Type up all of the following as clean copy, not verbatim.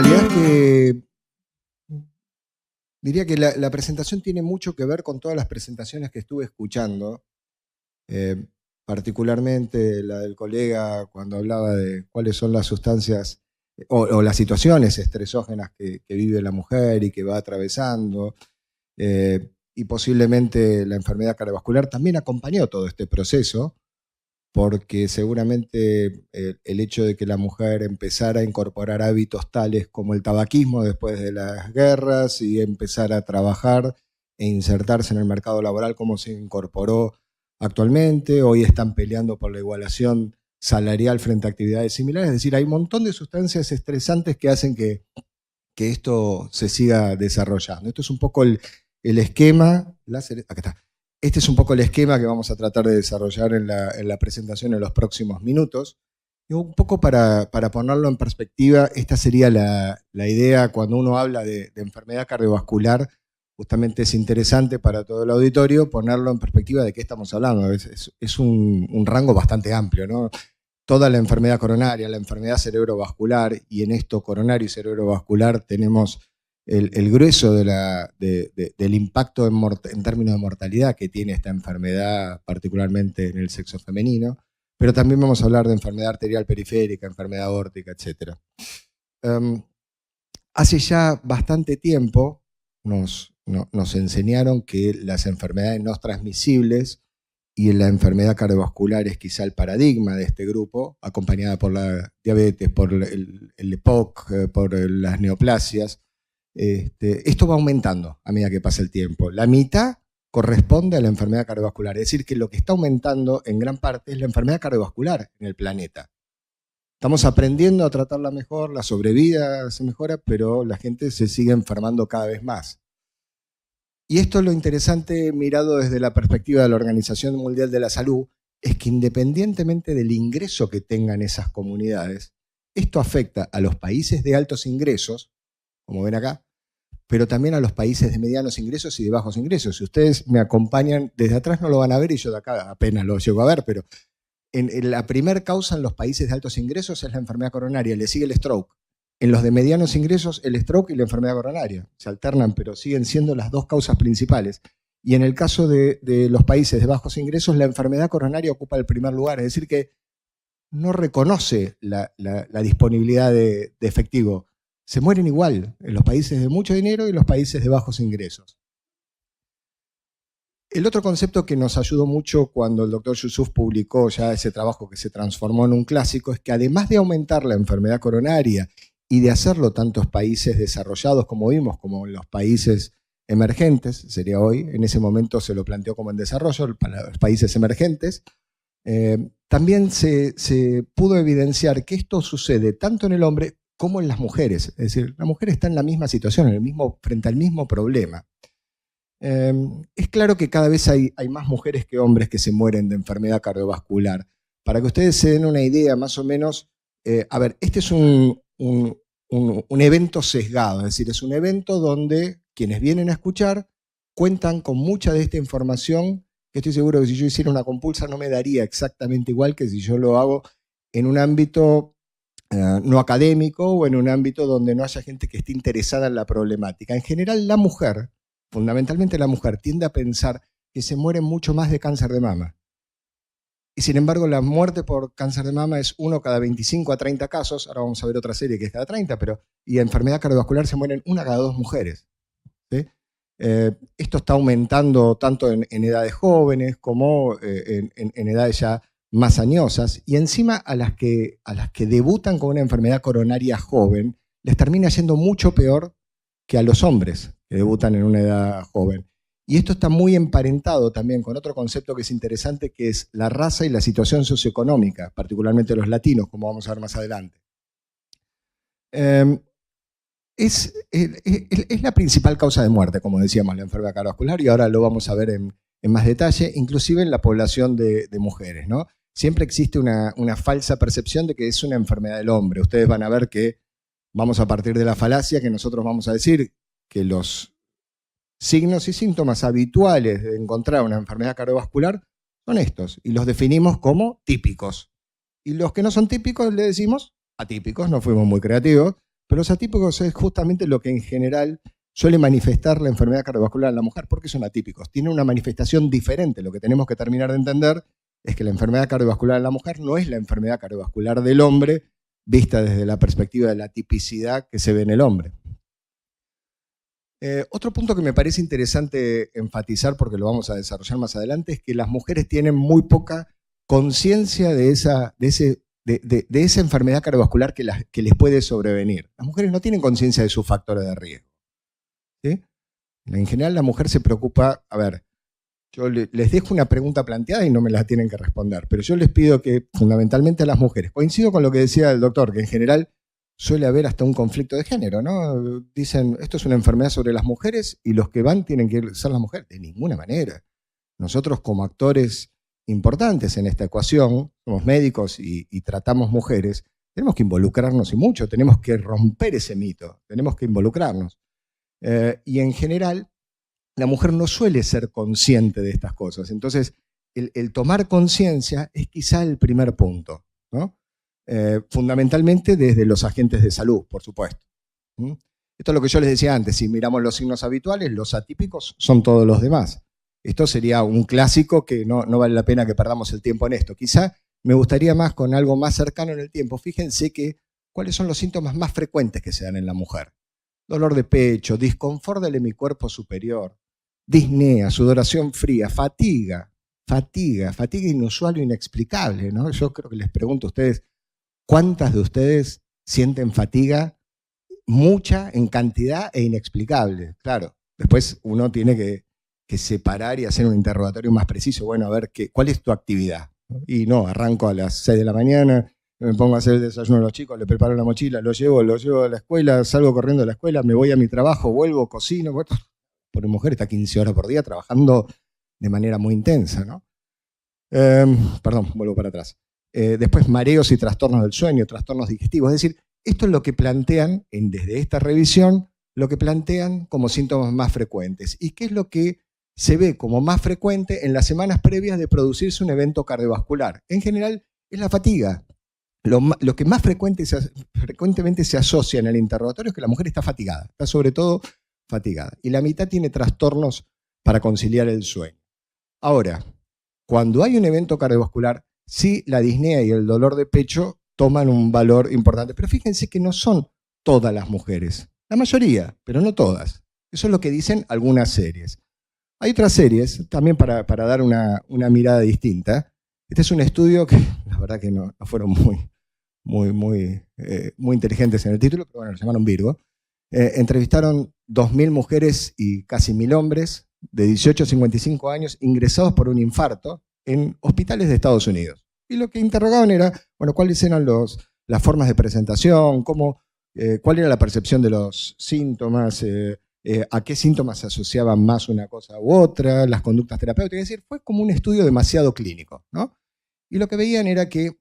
realidad es que diría que la presentación tiene mucho que ver con todas las presentaciones que estuve escuchando, particularmente la del colega cuando hablaba de cuáles son las sustancias o las situaciones estresógenas que vive la mujer y que va atravesando, y posiblemente la enfermedad cardiovascular también acompañó todo este proceso, porque seguramente el hecho de que la mujer empezara a incorporar hábitos tales como el tabaquismo después de las guerras y empezar a trabajar e insertarse en el mercado laboral como se incorporó actualmente, hoy están peleando por la igualación salarial frente a actividades similares, es decir, hay un montón de sustancias estresantes que hacen que esto se siga desarrollando. Esto es un poco el esquema, acá está. Este es un poco el esquema que vamos a tratar de desarrollar en la presentación en los próximos minutos. Y un poco para ponerlo en perspectiva, esta sería la idea cuando uno habla de enfermedad cardiovascular. Justamente es interesante para todo el auditorio ponerlo en perspectiva de qué estamos hablando. Es un rango bastante amplio, ¿no? Toda la enfermedad coronaria, la enfermedad cerebrovascular, y en esto coronario y cerebrovascular tenemos el grueso del impacto en términos de mortalidad que tiene esta enfermedad, particularmente en el sexo femenino, pero también vamos a hablar de enfermedad arterial periférica, enfermedad aórtica, etc. Hace ya bastante tiempo nos enseñaron que las enfermedades no transmisibles y la enfermedad cardiovascular es quizá el paradigma de este grupo, acompañada por la diabetes, por el EPOC, por las neoplasias. Esto va aumentando a medida que pasa el tiempo. La mitad corresponde a la enfermedad cardiovascular, es decir, que lo que está aumentando en gran parte es la enfermedad cardiovascular en el planeta. Estamos aprendiendo a tratarla mejor, la sobrevida se mejora, pero la gente se sigue enfermando cada vez más. Y esto es lo interesante mirado desde la perspectiva de la Organización Mundial de la Salud, es que independientemente del ingreso que tengan esas comunidades, esto afecta a los países de altos ingresos, como ven acá, pero también a los países de medianos ingresos y de bajos ingresos. Si ustedes me acompañan, desde atrás no lo van a ver y yo de acá apenas lo llego a ver, pero en la primera causa en los países de altos ingresos es la enfermedad coronaria, le sigue el stroke. En los de medianos ingresos, el stroke y la enfermedad coronaria. Se alternan, pero siguen siendo las dos causas principales. Y en el caso de los países de bajos ingresos, la enfermedad coronaria ocupa el primer lugar, es decir que no reconoce la disponibilidad de efectivo. Se mueren igual en los países de mucho dinero y en los países de bajos ingresos. El otro concepto que nos ayudó mucho cuando el doctor Yusuf publicó ya ese trabajo que se transformó en un clásico es que además de aumentar la enfermedad coronaria y de hacerlo tantos países desarrollados como vimos, como en los países emergentes, sería hoy, en ese momento se lo planteó como en desarrollo, para los países emergentes, también se pudo evidenciar que esto sucede tanto en el hombre como en las mujeres. Es decir, la mujer está en la misma situación, frente al mismo problema. Es claro que cada vez hay más mujeres que hombres que se mueren de enfermedad cardiovascular. Para que ustedes se den una idea más o menos, a ver, este es un evento sesgado, es decir, es un evento donde quienes vienen a escuchar cuentan con mucha de esta información, que estoy seguro que si yo hiciera una compulsa no me daría exactamente igual que si yo lo hago en un ámbito no académico o en un ámbito donde no haya gente que esté interesada en la problemática. En general, la mujer, fundamentalmente la mujer, tiende a pensar que se mueren mucho más de cáncer de mama. Y sin embargo, la muerte por cáncer de mama es 1 cada 25 a 30 casos. Ahora vamos a ver otra serie que es cada 30, y en enfermedad cardiovascular se mueren 1 cada 2 mujeres. ¿Sí? Esto está aumentando tanto en edades jóvenes como en edades ya más añosas, y encima a las que debutan con una enfermedad coronaria joven, les termina yendo mucho peor que a los hombres que debutan en una edad joven. Y esto está muy emparentado también con otro concepto que es interesante, que es la raza y la situación socioeconómica, particularmente los latinos, como vamos a ver más adelante. Es la principal causa de muerte, como decíamos, la enfermedad cardiovascular, y ahora lo vamos a ver en más detalle, inclusive en la población de mujeres, ¿no? Siempre existe una falsa percepción de que es una enfermedad del hombre. Ustedes van a ver que vamos a partir de la falacia que nosotros vamos a decir que los signos y síntomas habituales de encontrar una enfermedad cardiovascular son estos, y los definimos como típicos. Y los que no son típicos le decimos atípicos, no fuimos muy creativos, Pero los atípicos es justamente lo que en general suele manifestar la enfermedad cardiovascular en la mujer. ¿Por qué son atípicos? Tienen una manifestación diferente. Lo que tenemos que terminar de entender es que la enfermedad cardiovascular en la mujer no es la enfermedad cardiovascular del hombre, vista desde la perspectiva de la tipicidad que se ve en el hombre. Otro punto que me parece interesante enfatizar, porque lo vamos a desarrollar más adelante, es que las mujeres tienen muy poca conciencia de esa enfermedad cardiovascular que les puede sobrevenir. Las mujeres no tienen conciencia de sus factores de riesgo, ¿sí? En general la mujer se preocupa, a ver, yo les dejo una pregunta planteada y no me la tienen que responder, pero yo les pido que fundamentalmente a las mujeres, coincido con lo que decía el doctor, que en general suele haber hasta un conflicto de género, ¿no? Dicen, esto es una enfermedad sobre las mujeres y los que van tienen que ser las mujeres. De ninguna manera. Nosotros como actores importantes en esta ecuación, somos médicos y tratamos mujeres, tenemos que involucrarnos y mucho, tenemos que romper ese mito, tenemos que involucrarnos. Y en general, la mujer no suele ser consciente de estas cosas. Entonces, el tomar conciencia es quizá el primer punto, ¿no? Fundamentalmente desde los agentes de salud, por supuesto. Esto es lo que yo les decía antes, si miramos los signos habituales, los atípicos son todos los demás. Esto sería un clásico que no vale la pena que perdamos el tiempo en esto. Quizá me gustaría más con algo más cercano en el tiempo. Fíjense cuáles son los síntomas más frecuentes que se dan en la mujer. Dolor de pecho, disconfort del hemicuerpo superior, disnea, sudoración fría, fatiga inusual o inexplicable, ¿no? Yo creo que les pregunto a ustedes, ¿cuántas de ustedes sienten fatiga? Mucha, en cantidad e inexplicable. Claro, después uno tiene que separar y hacer un interrogatorio más preciso. Bueno, a ver, ¿cuál es tu actividad? Y no, arranco a las 6 de la mañana, me pongo a hacer el desayuno a los chicos, le preparo la mochila, lo llevo a la escuela, salgo corriendo de la escuela, me voy a mi trabajo, vuelvo, cocino. Bueno, por mujer está 15 horas por día trabajando de manera muy intensa, ¿no? Perdón, vuelvo para atrás. Después mareos y trastornos del sueño, trastornos digestivos. Es decir, esto es lo que plantean, desde esta revisión, lo que plantean como síntomas más frecuentes. ¿Y qué es lo que se ve como más frecuente en las semanas previas de producirse un evento cardiovascular? En general es la fatiga. Lo que más frecuentemente se asocia en el interrogatorio es que la mujer está fatigada, está sobre todo fatigada. Y la mitad tiene trastornos para conciliar el sueño. Ahora, cuando hay un evento cardiovascular, sí, la disnea y el dolor de pecho toman un valor importante. Pero fíjense que no son todas las mujeres. La mayoría, pero no todas. Eso es lo que dicen algunas series. Hay otras series, también para dar una mirada distinta. Este es un estudio que la verdad que no fueron muy inteligentes en el título, pero bueno, lo llamaron Virgo. Entrevistaron 2.000 mujeres y casi 1.000 hombres de 18 a 55 años ingresados por un infarto en hospitales de Estados Unidos. Y lo que interrogaban era, bueno, cuáles eran las formas de presentación, cuál era la percepción de los síntomas, a qué síntomas se asociaban más una cosa u otra, las conductas terapéuticas. Es decir, fue como un estudio demasiado clínico, ¿no? Y lo que veían era que,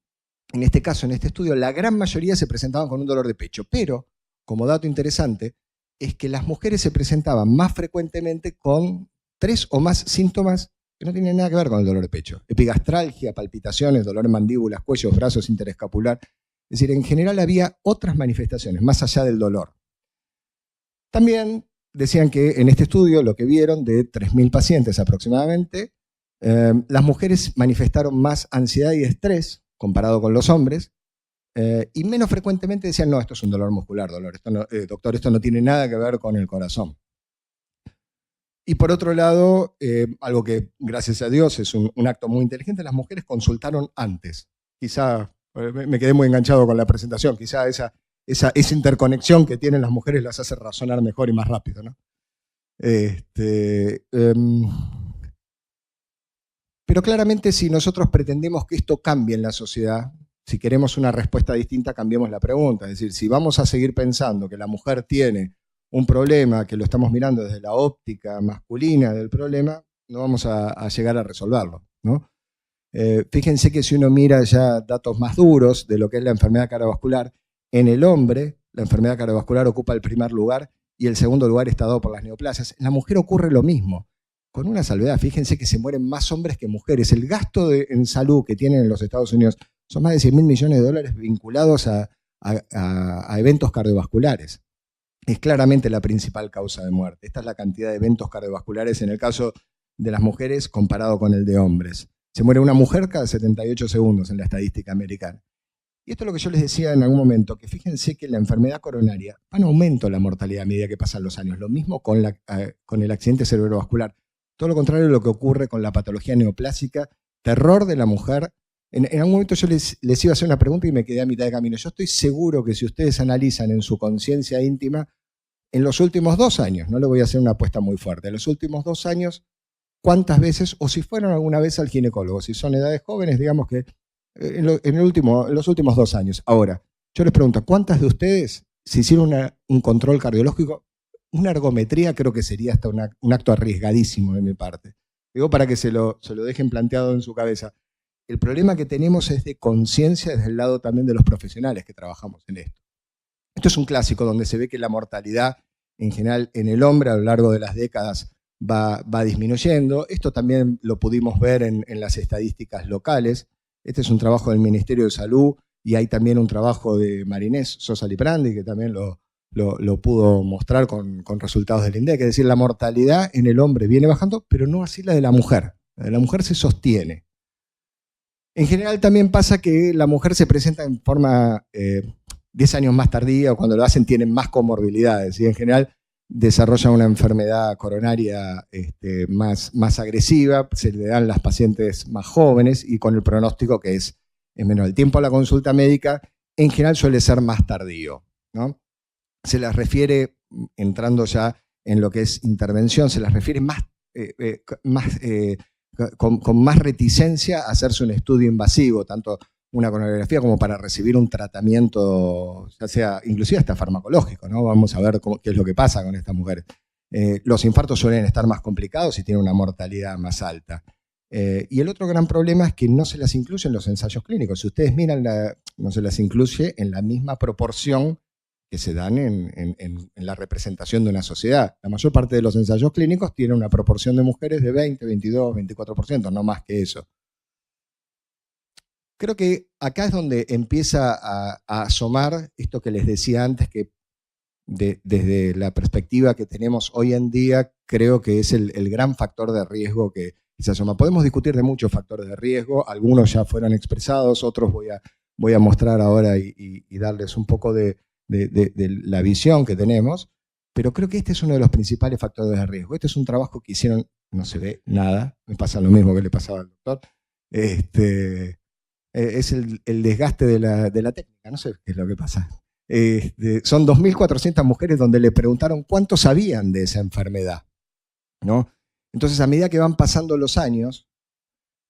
en este caso, en este estudio, la gran mayoría se presentaban con un dolor de pecho, pero, como dato interesante, es que las mujeres se presentaban más frecuentemente con 3 o más síntomas que no tienen nada que ver con el dolor de pecho. Epigastralgia, palpitaciones, dolor en mandíbulas, cuellos, brazos, interescapular. Es decir, en general había otras manifestaciones, más allá del dolor. También decían que en este estudio, lo que vieron de 3.000 pacientes aproximadamente, las mujeres manifestaron más ansiedad y estrés comparado con los hombres, y menos frecuentemente decían, no, esto es un dolor muscular, doctor, esto no tiene nada que ver con el corazón. Y por otro lado, algo que gracias a Dios es un acto muy inteligente, las mujeres consultaron antes. Quizá, me quedé muy enganchado con la presentación, quizá esa interconexión que tienen las mujeres las hace razonar mejor y más rápido, ¿no? Pero claramente si nosotros pretendemos que esto cambie en la sociedad, si queremos una respuesta distinta, cambiemos la pregunta. Es decir, si vamos a seguir pensando que la mujer tiene un problema, que lo estamos mirando desde la óptica masculina del problema, no vamos a llegar a resolverlo, ¿no? Fíjense que si uno mira ya datos más duros de lo que es la enfermedad cardiovascular, en el hombre la enfermedad cardiovascular ocupa el primer lugar y el segundo lugar está dado por las neoplasias. En la mujer ocurre lo mismo, con una salvedad. Fíjense que se mueren más hombres que mujeres. El gasto en salud que tienen en los Estados Unidos son más de 100.000 millones de dólares vinculados a a eventos cardiovasculares. Es claramente la principal causa de muerte. Esta es la cantidad de eventos cardiovasculares en el caso de las mujeres comparado con el de hombres. Se muere una mujer cada 78 segundos en la estadística americana. Y esto es lo que yo les decía en algún momento, que fíjense que la enfermedad coronaria va en aumento la mortalidad a medida que pasan los años. Lo mismo con el accidente cerebrovascular. Todo lo contrario de lo que ocurre con la patología neoplásica, terror de la mujer. En algún momento yo les iba a hacer una pregunta y me quedé a mitad de camino. Yo estoy seguro que si ustedes analizan en su conciencia íntima, en los últimos 2 años, no le voy a hacer una apuesta muy fuerte, en los últimos 2 años, ¿cuántas veces, o si fueron alguna vez al ginecólogo, si son edades jóvenes, digamos que en los últimos 2 años? Ahora, yo les pregunto, ¿cuántas de ustedes se hicieron un control cardiológico? Una ergometría creo que sería hasta un acto arriesgadísimo de mi parte. Digo para que se lo dejen planteado en su cabeza. El problema que tenemos es de conciencia desde el lado también de los profesionales que trabajamos en esto. Esto es un clásico donde se ve que la mortalidad en general en el hombre a lo largo de las décadas va disminuyendo. Esto también lo pudimos ver en las estadísticas locales. Este es un trabajo del Ministerio de Salud y hay también un trabajo de Marinés Sosa Liprandi que también lo pudo mostrar con resultados del INDEC. Es decir, la mortalidad en el hombre viene bajando, pero no así la de la mujer. La de la mujer se sostiene. En general también pasa que la mujer se presenta en forma 10 años más tardía, o cuando lo hacen tienen más comorbilidades, y en general desarrollan una enfermedad coronaria más agresiva, se le dan las pacientes más jóvenes y con el pronóstico que es menor. El tiempo a la consulta médica en general suele ser más tardío, ¿no? Se las refiere, entrando ya en lo que es intervención, se las refiere con más reticencia a hacerse un estudio invasivo, tanto una coronariografía como para recibir un tratamiento, ya sea inclusive hasta farmacológico, ¿no? Vamos a ver qué es lo que pasa con estas mujeres. Los infartos suelen estar más complicados y tienen una mortalidad más alta. Y el otro gran problema es que no se las incluye en los ensayos clínicos. Si ustedes miran, no se las incluye en la misma proporción que se dan en la representación de una sociedad. La mayor parte de los ensayos clínicos tienen una proporción de mujeres de 20, 22, 24%, no más que eso. Creo que acá es donde empieza a asomar esto que les decía antes, que desde la perspectiva que tenemos hoy en día, creo que es el gran factor de riesgo que se asoma. Podemos discutir de muchos factores de riesgo, algunos ya fueron expresados, otros voy a mostrar ahora y darles un poco de la visión que tenemos, pero creo que este es uno de los principales factores de riesgo. Este es un trabajo que hicieron, no se ve nada, me pasa lo mismo que le pasaba al doctor, es el desgaste de la técnica, no sé qué es lo que pasa. Son 2.400 mujeres donde le preguntaron cuánto sabían de esa enfermedad, ¿no? Entonces, a medida que van pasando los años,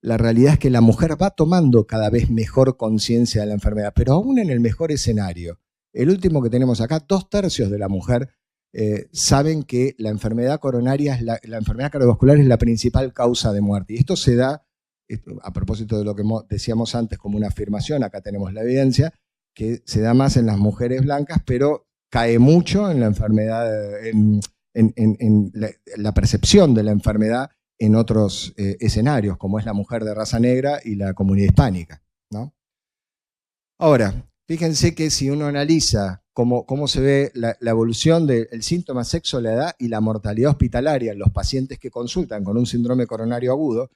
la realidad es que la mujer va tomando cada vez mejor conciencia de la enfermedad, pero aún en el mejor escenario, el último que tenemos acá, 2/3 de la mujer saben que la enfermedad coronaria, la enfermedad cardiovascular es la principal causa de muerte. Y esto se da, a propósito de lo que decíamos antes como una afirmación, acá tenemos la evidencia, que se da más en las mujeres blancas, pero cae mucho en la enfermedad, en la percepción de la enfermedad en otros escenarios, como es la mujer de raza negra y la comunidad hispánica, ¿no? Ahora, fíjense que si uno analiza cómo se ve la evolución del síntoma sexo, la edad y la mortalidad hospitalaria en los pacientes que consultan con un síndrome coronario agudo,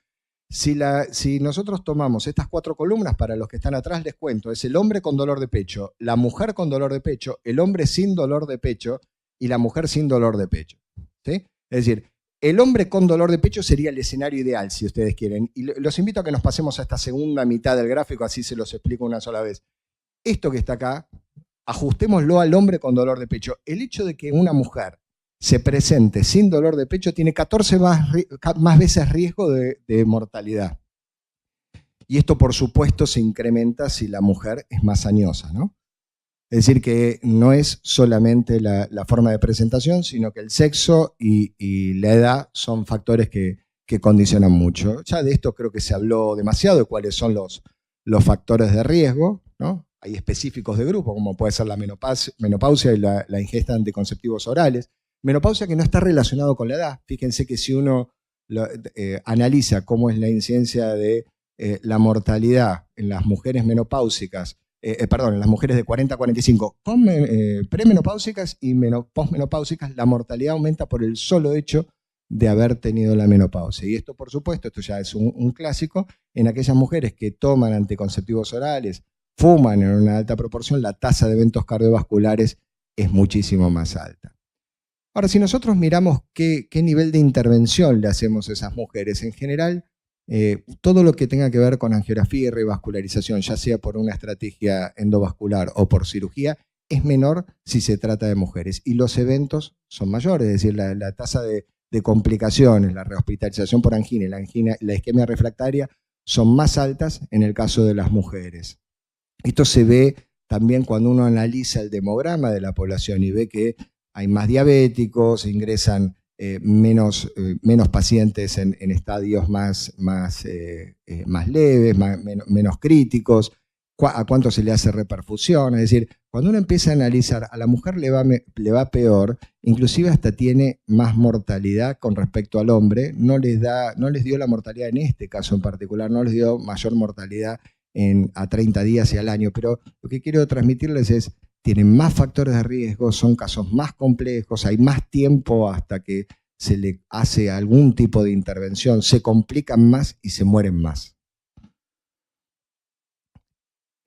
si nosotros tomamos estas 4 columnas, para los que están atrás les cuento, es el hombre con dolor de pecho, la mujer con dolor de pecho, el hombre sin dolor de pecho y la mujer sin dolor de pecho, ¿sí? Es decir, el hombre con dolor de pecho sería el escenario ideal, si ustedes quieren. Y los invito a que nos pasemos a esta segunda mitad del gráfico, así se los explico una sola vez. Esto que está acá, ajustémoslo al hombre con dolor de pecho. El hecho de que una mujer se presente sin dolor de pecho tiene 14 más veces riesgo de mortalidad. Y esto, por supuesto, se incrementa si la mujer es más añosa, ¿no? Es decir, que no es solamente la forma de presentación, sino que el sexo y la edad son factores que condicionan mucho. Ya de esto creo que se habló demasiado, de cuáles son los factores de riesgo, ¿no? Hay específicos de grupo, como puede ser la menopausia y la ingesta de anticonceptivos orales. Menopausia que no está relacionado con la edad. Fíjense que si uno analiza cómo es la incidencia de la mortalidad en las mujeres menopáusicas perdón, en las mujeres de 40 a 45 con premenopáusicas y posmenopáusicas, la mortalidad aumenta por el solo hecho de haber tenido la menopausia. Y esto, por supuesto, esto ya es un clásico, en aquellas mujeres que toman anticonceptivos orales, fuman en una alta proporción, la tasa de eventos cardiovasculares es muchísimo más alta. Ahora, si nosotros miramos qué nivel de intervención le hacemos a esas mujeres, en general, todo lo que tenga que ver con angiografía y revascularización, ya sea por una estrategia endovascular o por cirugía, es menor si se trata de mujeres. Y los eventos son mayores, es decir, la tasa de complicaciones, la rehospitalización por angina y la isquemia refractaria son más altas en el caso de las mujeres. Esto se ve también cuando uno analiza el demograma de la población y ve que hay más diabéticos, ingresan menos pacientes en estadios más leves, menos críticos, a cuánto se le hace reperfusión. Es decir, cuando uno empieza a analizar, a la mujer le va peor, inclusive hasta tiene más mortalidad con respecto al hombre, no les dio la mortalidad en este caso en particular, no les dio mayor mortalidad a 30 días y al año, pero lo que quiero transmitirles es, tienen más factores de riesgo, son casos más complejos, hay más tiempo hasta que se le hace algún tipo de intervención, se complican más y se mueren más.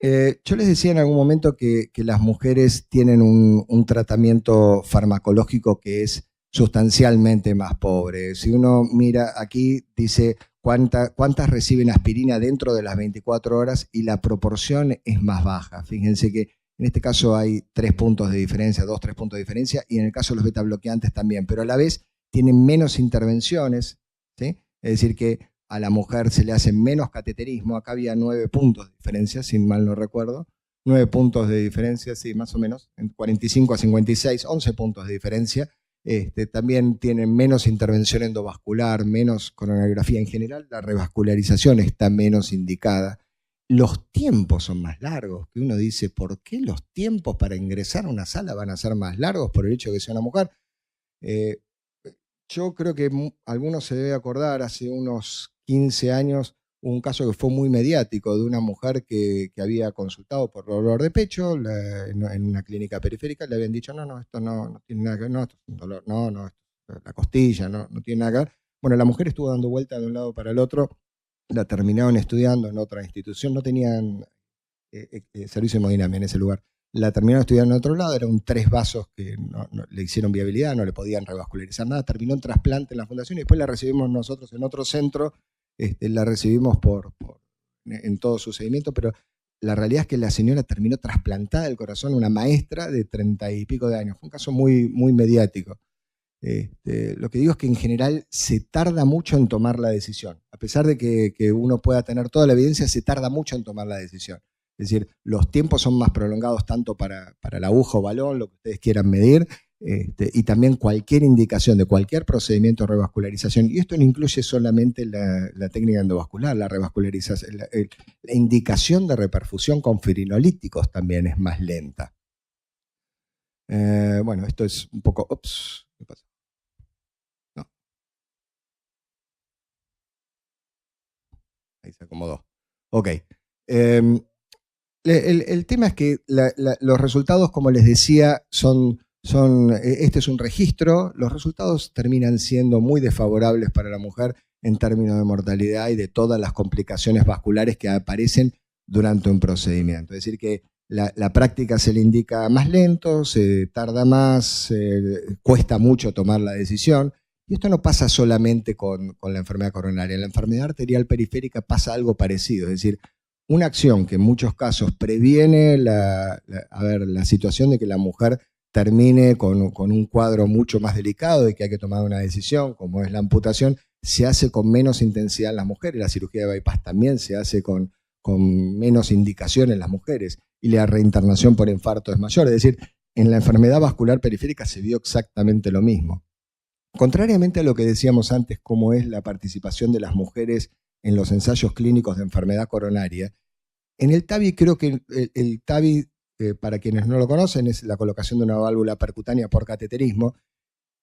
Yo les decía en algún momento que las mujeres tienen un tratamiento farmacológico que es sustancialmente más pobre. Si uno mira aquí, dice cuántas reciben aspirina dentro de las 24 horas y la proporción es más baja. Fíjense que en este caso hay 3 puntos de diferencia, 3 puntos de diferencia, y en el caso de los beta bloqueantes también, pero a la vez tienen menos intervenciones, ¿sí? Es decir que a la mujer se le hace menos cateterismo, acá había 9 puntos de diferencia, si mal no recuerdo, 9 puntos de diferencia, sí, más o menos, en 45 a 56, 11 puntos de diferencia. También tienen menos intervención endovascular, menos coronariografía en general, la revascularización está menos indicada. Los tiempos son más largos, que uno dice, ¿por qué los tiempos para ingresar a una sala van a ser más largos por el hecho de que sea una mujer? Yo creo que algunos se debe acordar, hace unos 15 años, un caso que fue muy mediático de una mujer que había consultado por dolor de pecho en una clínica periférica, le habían dicho, no, esto no tiene nada que ver, no, esto es un dolor, no, la costilla, no tiene nada que ver. Bueno, la mujer estuvo dando vuelta de un lado para el otro, la terminaron estudiando en otra institución, no tenían servicio de hemodinamia en ese lugar. La terminaron estudiando en otro lado, eran 3 vasos que no le hicieron viabilidad, no le podían revascularizar nada, terminó en trasplante en la fundación y después la recibimos nosotros en otro centro, la recibimos en todo su seguimiento, pero la realidad es que la señora terminó trasplantada del corazón, una maestra de 30 y pico de años. Fue un caso muy, muy mediático. Lo que digo es que en general se tarda mucho en tomar la decisión. A pesar de que uno pueda tener toda la evidencia, se tarda mucho en tomar la decisión. Es decir, los tiempos son más prolongados tanto para la aguja o balón, lo que ustedes quieran medir, y también cualquier indicación de cualquier procedimiento de revascularización. Y esto no incluye solamente la técnica endovascular, la revascularización, la indicación de reperfusión con firinolíticos también es más lenta. Bueno, esto es un poco... Ups, ¿qué pasa? No. Ahí se acomodó. Ok. El tema es que los resultados, como les decía, este es un registro, los resultados terminan siendo muy desfavorables para la mujer en términos de mortalidad y de todas las complicaciones vasculares que aparecen durante un procedimiento. Es decir, que la práctica se le indica más lento, se tarda más, cuesta mucho tomar la decisión. Y esto no pasa solamente con la enfermedad coronaria. En la enfermedad arterial periférica pasa algo parecido, es decir, una acción que en muchos casos previene la situación de que la mujer termine con un cuadro mucho más delicado y que hay que tomar una decisión, como es la amputación, se hace con menos intensidad en las mujeres. La cirugía de bypass también se hace con menos indicación en las mujeres y la reinternación por infarto es mayor. Es decir, en la enfermedad vascular periférica se vio exactamente lo mismo. Contrariamente a lo que decíamos antes, como es la participación de las mujeres en los ensayos clínicos de enfermedad coronaria, en el TAVI creo que el TAVI, para quienes no lo conocen, es la colocación de una válvula percutánea por cateterismo.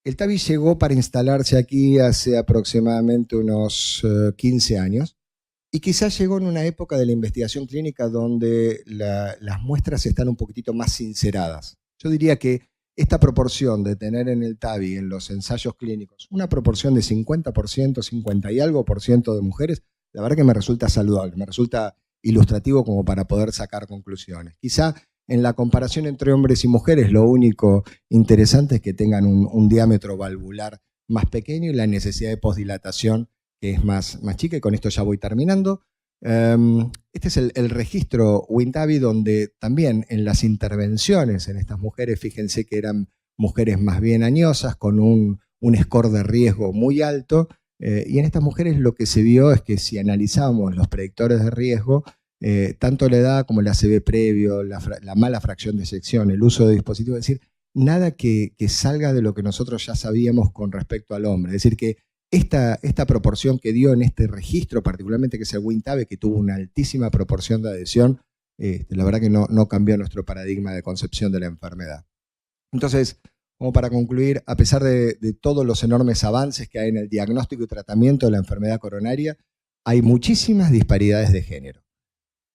El TAVI llegó para instalarse aquí hace aproximadamente unos 15 años. Y quizás llegó en una época de la investigación clínica donde las muestras están un poquitito más sinceradas. Yo diría que esta proporción de tener en el TAVI, en los ensayos clínicos, una proporción de 50%, 50 y algo por ciento de mujeres, la verdad que me resulta saludable, me resulta ilustrativo como para poder sacar conclusiones. Quizá en la comparación entre hombres y mujeres lo único interesante es que tengan un diámetro valvular más pequeño y la necesidad de posdilatación que es más chica, y con esto ya voy terminando. Este es el registro WINTAVI, donde también en las intervenciones en estas mujeres, fíjense que eran mujeres más bien añosas, con un score de riesgo muy alto, y en estas mujeres lo que se vio es que si analizamos los predictores de riesgo, tanto la edad como el ACV previo, la mala fracción de eyección, el uso de dispositivos, es decir, nada que salga de lo que nosotros ya sabíamos con respecto al hombre. Es decir, que esta proporción que dio en este registro, particularmente que es el WINTAVI, que tuvo una altísima proporción de adhesión, la verdad que no cambió nuestro paradigma de concepción de la enfermedad. Entonces, como para concluir, a pesar de todos los enormes avances que hay en el diagnóstico y tratamiento de la enfermedad coronaria, hay muchísimas disparidades de género.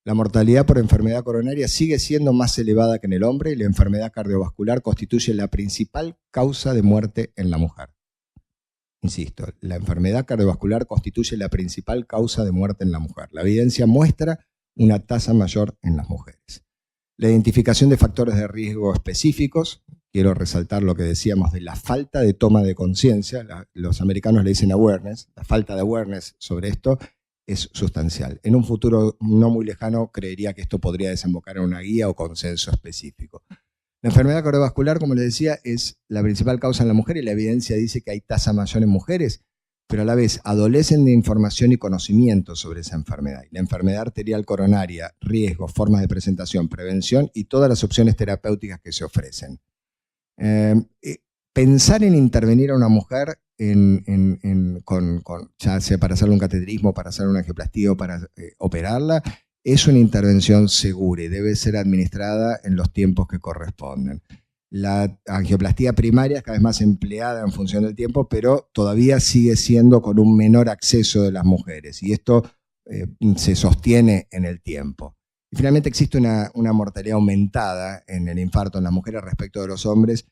La mortalidad por enfermedad coronaria sigue siendo más elevada que en el hombre y la enfermedad cardiovascular constituye la principal causa de muerte en la mujer. Insisto, la enfermedad cardiovascular constituye la principal causa de muerte en la mujer. La evidencia muestra una tasa mayor en las mujeres. La identificación de factores de riesgo específicos, quiero resaltar lo que decíamos de la falta de toma de conciencia, los americanos le dicen awareness, la falta de awareness sobre esto es sustancial. En un futuro no muy lejano creería que esto podría desembocar en una guía o consenso específico. La enfermedad cardiovascular, como les decía, es la principal causa en la mujer y la evidencia dice que hay tasa mayor en mujeres, pero a la vez adolecen de información y conocimiento sobre esa enfermedad. Y la enfermedad arterial coronaria, riesgos, formas de presentación, prevención y todas las opciones terapéuticas que se ofrecen. Pensar en intervenir a una mujer ya sea para hacerle un cateterismo, para hacer una angioplastía o para operarla, es una intervención segura y debe ser administrada en los tiempos que corresponden. La angioplastía primaria es cada vez más empleada en función del tiempo, pero todavía sigue siendo con un menor acceso de las mujeres y esto se sostiene en el tiempo. Y finalmente existe una mortalidad aumentada en el infarto en las mujeres respecto de los hombres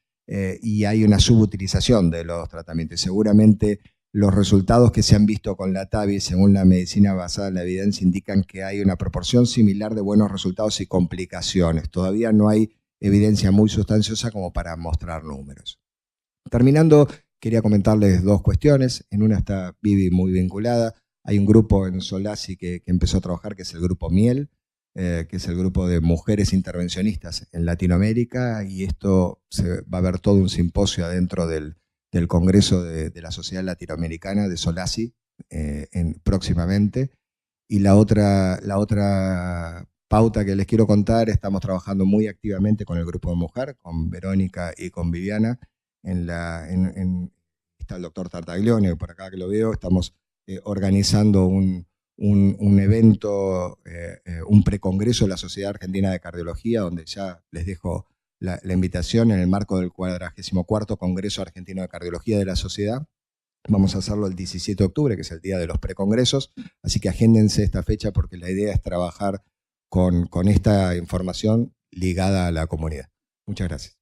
y hay una subutilización de los tratamientos. Seguramente los resultados que se han visto con la TAVI, según la medicina basada en la evidencia, indican que hay una proporción similar de buenos resultados y complicaciones. Todavía no hay evidencia muy sustanciosa como para mostrar números. Terminando, quería comentarles dos cuestiones. En una está Vivi muy vinculada. Hay un grupo en Solasi que empezó a trabajar, que es el grupo Miel, que es el grupo de mujeres intervencionistas en Latinoamérica, y esto va a haber todo un simposio adentro del Congreso de la Sociedad Latinoamericana de Solasi próximamente. Y la otra pauta que les quiero contar, estamos trabajando muy activamente con el grupo de mujer, con Verónica y con Viviana. Está el doctor Tartaglione, por acá que lo veo, estamos organizando un evento, un precongreso de la Sociedad Argentina de Cardiología, donde ya les dejo la invitación en el marco del 44º Congreso Argentino de Cardiología de la Sociedad. Vamos a hacerlo el 17 de octubre, que es el día de los precongresos, así que agéndense esta fecha porque la idea es trabajar con esta información ligada a la comunidad. Muchas gracias.